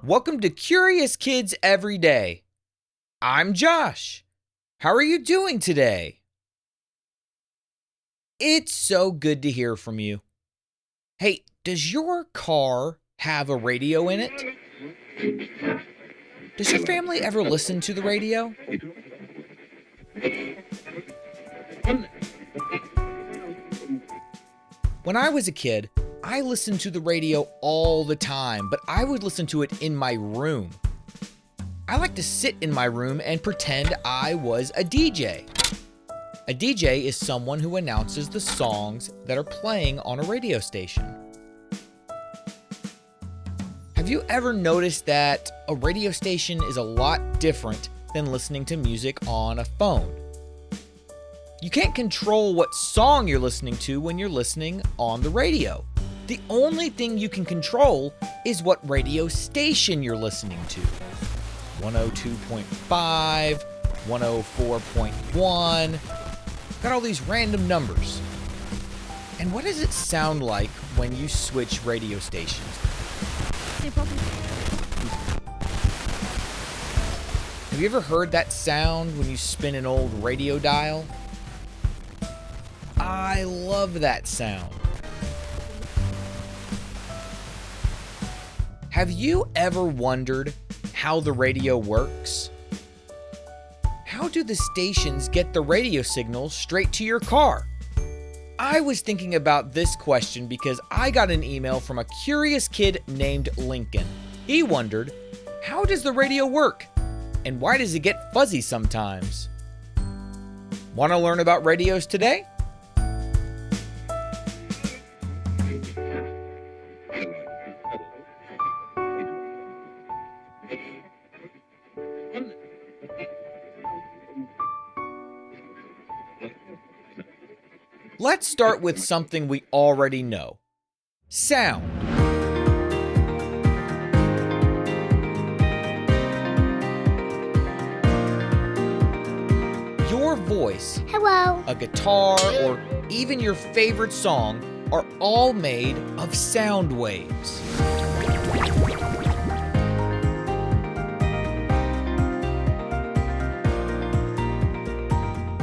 Welcome to Curious Kids Every Day. I'm Josh. How are you doing today? It's so good to hear from you. Hey, does your car have a radio in it? Does your family ever listen to the radio? When I was a kid, I listened to the radio all the time, but I would listen to it in my room. I like to sit in my room and pretend I was a DJ. A DJ is someone who announces the songs that are playing on a radio station. Have you ever noticed that a radio station is a lot different than listening to music on a phone? You can't control what song you're listening to when you're listening on the radio. The only thing you can control is what radio station you're listening to. 102.5, 104.1, got all these random numbers. And what does it sound like when you switch radio stations? Have you ever heard that sound when you spin an old radio dial? I love that sound. Have you ever wondered how the radio works? How do the stations get the radio signals straight to your car? I was thinking about this question because I got an email from a curious kid named Lincoln. He wondered, how does the radio work? And why does it get fuzzy sometimes? Want to learn about radios today? Let's start with something we already know. Sound. Your voice, Hello. a guitar, or even your favorite song are all made of sound waves.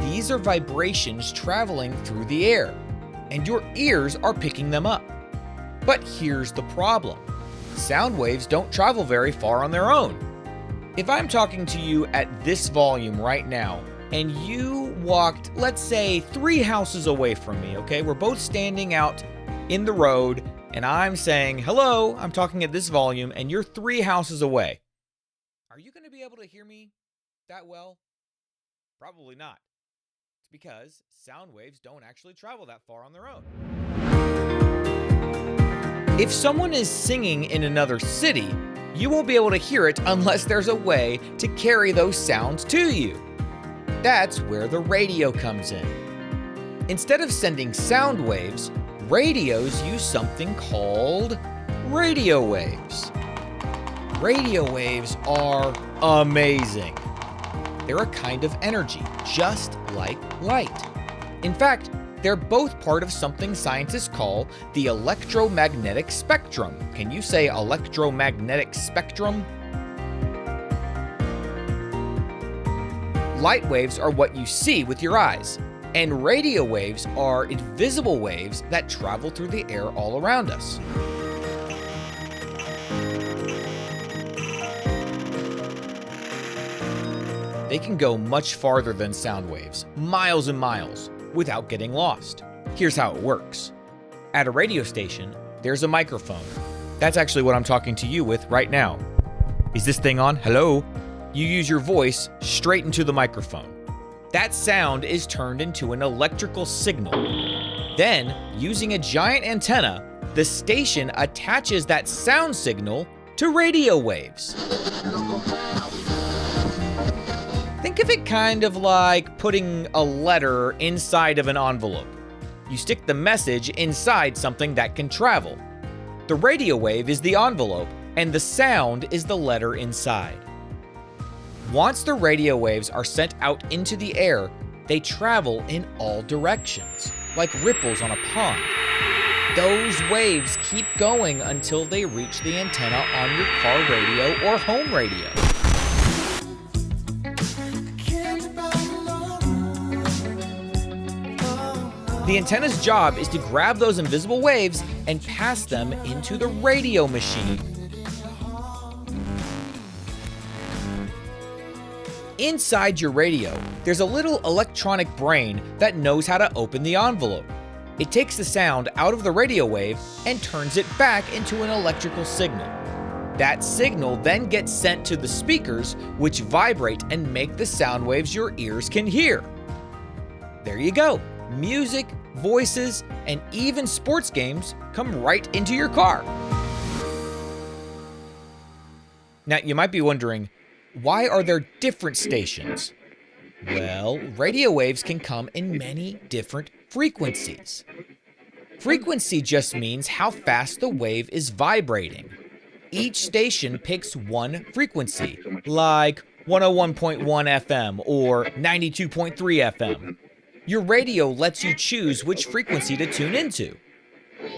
These are vibrations traveling through the air, and your ears are picking them up. But here's the problem. Sound waves don't travel very far on their own. If I'm talking to you at this volume right now, and you walked, let's say, 3 houses away from me, okay? We're both standing out in the road, and I'm saying, hello, I'm talking at this volume, and you're 3 houses away. Are you going to be able to hear me that well? Probably not. Because sound waves don't actually travel that far on their own. If someone is singing in another city, you won't be able to hear it unless there's a way to carry those sounds to you. That's where the radio comes in. Instead of sending sound waves, radios use something called radio waves. Radio waves are amazing. They're a kind of energy, just like light. In fact, they're both part of something scientists call the electromagnetic spectrum. Can you say electromagnetic spectrum? Light waves are what you see with your eyes, and radio waves are invisible waves that travel through the air all around us. They can go much farther than sound waves, miles and miles, without getting lost. Here's how it works. At a radio station, there's a microphone. That's actually what I'm talking to you with right now. Is this thing on? Hello? You use your voice straight into the microphone. That sound is turned into an electrical signal. Then, using a giant antenna, the station attaches that sound signal to radio waves. Think of it kind of like putting a letter inside of an envelope. You stick the message inside something that can travel. The radio wave is the envelope, and the sound is the letter inside. Once the radio waves are sent out into the air, they travel in all directions, like ripples on a pond. Those waves keep going until they reach the antenna on your car radio or home radio. The antenna's job is to grab those invisible waves and pass them into the radio machine. Inside your radio, there's a little electronic brain that knows how to open the envelope. It takes the sound out of the radio wave and turns it back into an electrical signal. That signal then gets sent to the speakers, which vibrate and make the sound waves your ears can hear. There you go. Music, voices, and even sports games come right into your car. Now, you might be wondering, why are there different stations? Well, radio waves can come in many different frequencies. Frequency just means how fast the wave is vibrating. Each station picks one frequency, like 101.1 FM or 92.3 FM. Your radio lets you choose which frequency to tune into.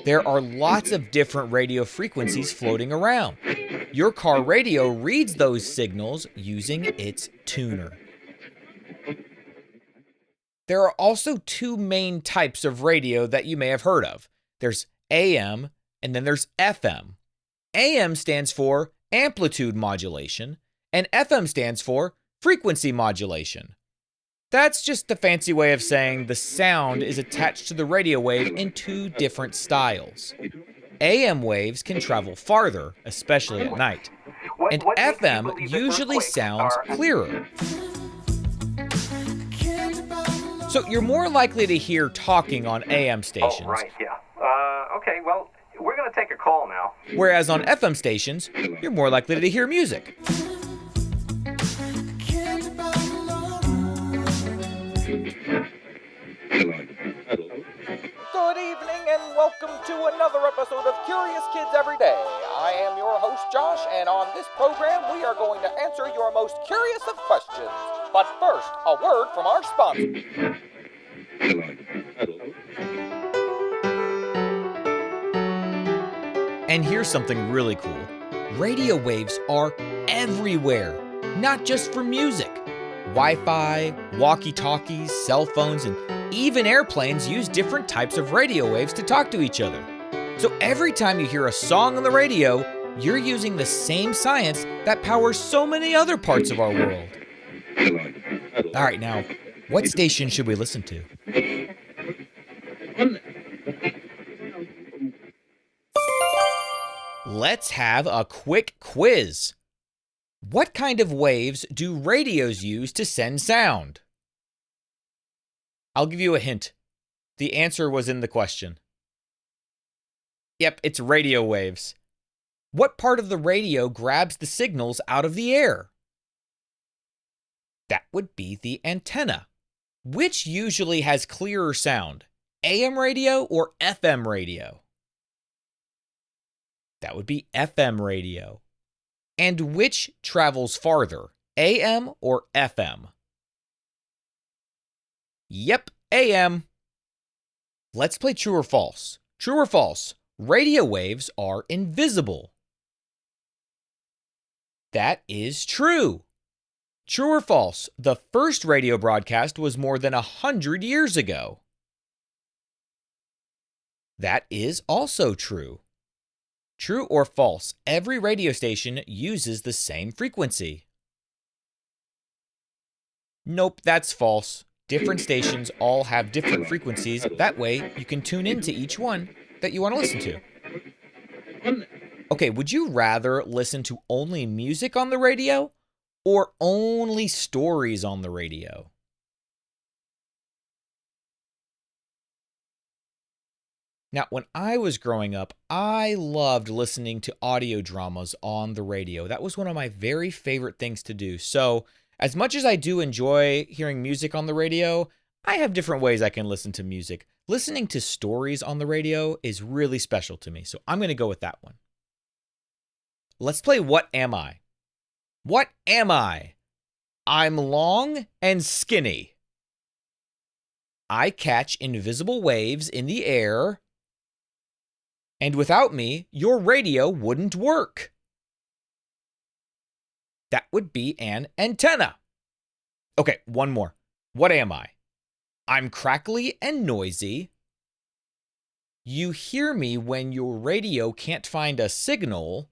There are lots of different radio frequencies floating around. Your car radio reads those signals using its tuner. There are also two main types of radio that you may have heard of. There's AM and then there's FM. AM stands for amplitude modulation and FM stands for frequency modulation. That's just a fancy way of saying the sound is attached to the radio wave in two different styles. AM waves can travel farther, especially at night, and FM usually sounds clearer. So you're more likely to hear talking on AM stations. Oh, right, yeah. Okay, well, we're going to take a call now. Whereas on FM stations, you're more likely to hear music. Good evening and welcome to another episode of Curious Kids Every Day. I am your host Josh, and on this program we are going to answer your most curious of questions. But first, a word from our sponsor. And here's something really cool. Radio waves are everywhere, not just for music. Wi-Fi, walkie-talkies, cell phones, and even airplanes use different types of radio waves to talk to each other. So every time you hear a song on the radio, you're using the same science that powers so many other parts of our world. All right, now, what station should we listen to? Let's have a quick quiz. What kind of waves do radios use to send sound? I'll give you a hint. The answer was in the question. Yep, it's radio waves. What part of the radio grabs the signals out of the air? That would be the antenna. Which usually has clearer sound, AM radio or FM radio? That would be FM radio. And which travels farther, AM or FM? Yep, AM. Let's play true or false. True or false, radio waves are invisible. That is true. True or false, the first radio broadcast was more than 100 years ago. That is also true. True or false, every radio station uses the same frequency. Nope, that's false. Different stations all have different frequencies. That way, you can tune into each one that you want to listen to. Okay, would you rather listen to only music on the radio or only stories on the radio? Now, when I was growing up, I loved listening to audio dramas on the radio. That was one of my very favorite things to do. So, as much as I do enjoy hearing music on the radio, I have different ways I can listen to music. Listening to stories on the radio is really special to me, so I'm going to go with that one. Let's play What Am I? What am I? I'm long and skinny. I catch invisible waves in the air. And without me, your radio wouldn't work. That would be an antenna. Okay, one more. What am I? I'm crackly and noisy. You hear me when your radio can't find a signal.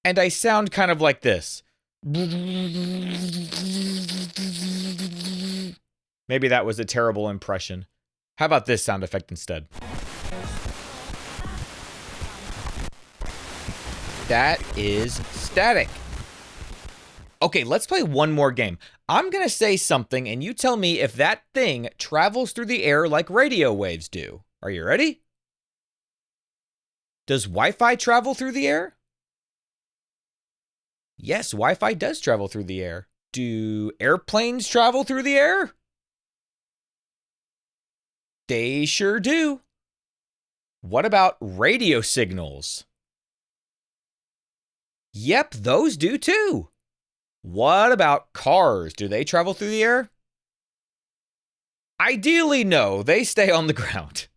And I sound kind of like this. Maybe that was a terrible impression. How about this sound effect instead? That is static. Okay, let's play one more game. I'm gonna say something and you tell me if that thing travels through the air like radio waves do. Are you ready? Does Wi-Fi travel through the air? Yes, Wi-Fi does travel through the air. Do airplanes travel through the air? They sure do. What about radio signals? Yep, those do too. What about cars? Do they travel through the air? Ideally, no. They stay on the ground.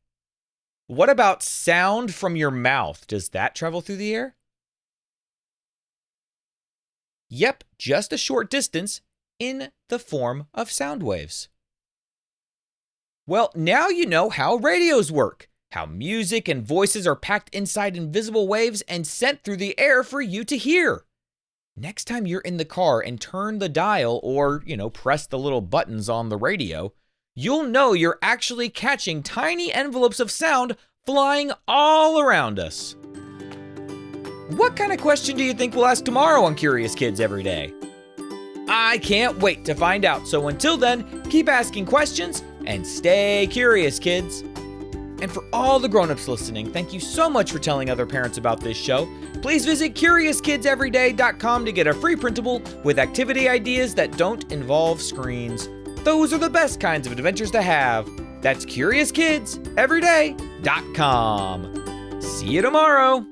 What about sound from your mouth? Does that travel through the air? Yep, just a short distance in the form of sound waves. Well, now you know how radios work, how music and voices are packed inside invisible waves and sent through the air for you to hear. Next time you're in the car and turn the dial or, press the little buttons on the radio, you'll know you're actually catching tiny envelopes of sound flying all around us. What kind of question do you think we'll ask tomorrow on Curious Kids Every Day? I can't wait to find out. So until then, keep asking questions and stay curious, kids. And for all the grown-ups listening, thank you so much for telling other parents about this show. Please visit CuriousKidsEveryday.com to get a free printable with activity ideas that don't involve screens. Those are the best kinds of adventures to have. That's CuriousKidsEveryday.com. See you tomorrow.